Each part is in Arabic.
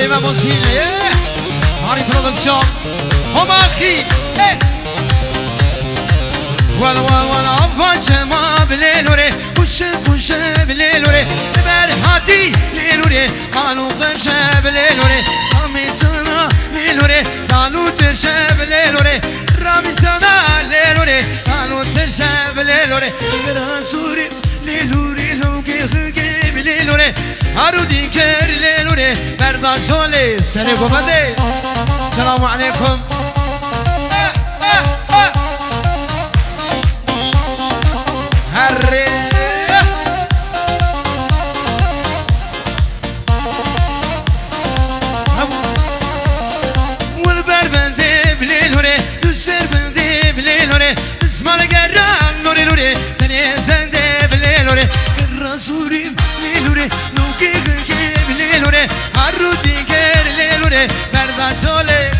ما موسيقى هاري برودكشن هم اخي ولا عفاش ما بليلوري وش بليلوري برهاتي ليلوري قالوا قرش بليلوري رامي سنة ليلوري قالوا ترش بليلوري رامي سنة ليلوري قالوا ترش بليلوري براسوري ليلوري لو كي بليلوري هارودي كير ليلوري بردا شولي سلام عليكم السلام عليكم هري والبر بندي بليلوري تسر بندي بليلوري اسمع القران نوري لوري سني سندي بليلوري الرسولي بليلوري نوكي بليلوري عرودي كير ليلوري بردا شولي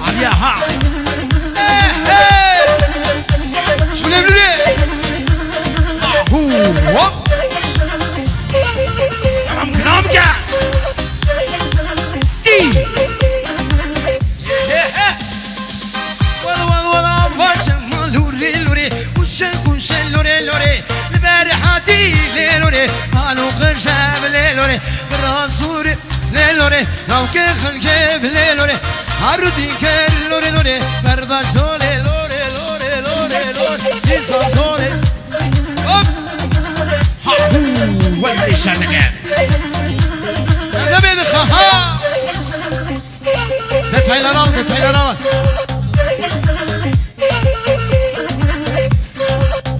عبياها شو ليلوري هو رامكا ولا فاشم لوري لوري وش لوري لوري البارحاتي لوري قالوا قرشاب لوري الرسول لوري لو كيخل كيف لوري عرضي كير لوري لوري بردا شولي لوري لوري لوري لوري لسا شولي ولا شنقة زبيد خها تتعيلران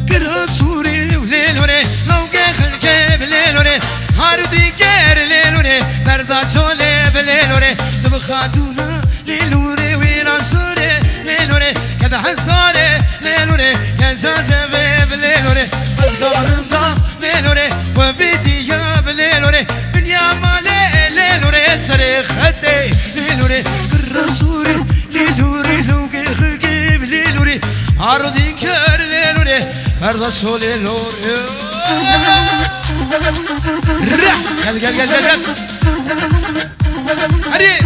كرسوري وليلوري لو كيخل كيف ليلوري هاردي كير ليلوري بردا شولي بليلوري تبخاتونا ليلوري ويراسوري ليلوري كذا حصاري ليلوري كذا شباب ليلوري بالدارنطا ليلوري وبيتي يا بليلوري بنيا مالي ليلوري سريختي ليلوري كرسوري ليلوري لو كيخل ليلوري عرضي كير ليلوري بردا شولي لوري قل هري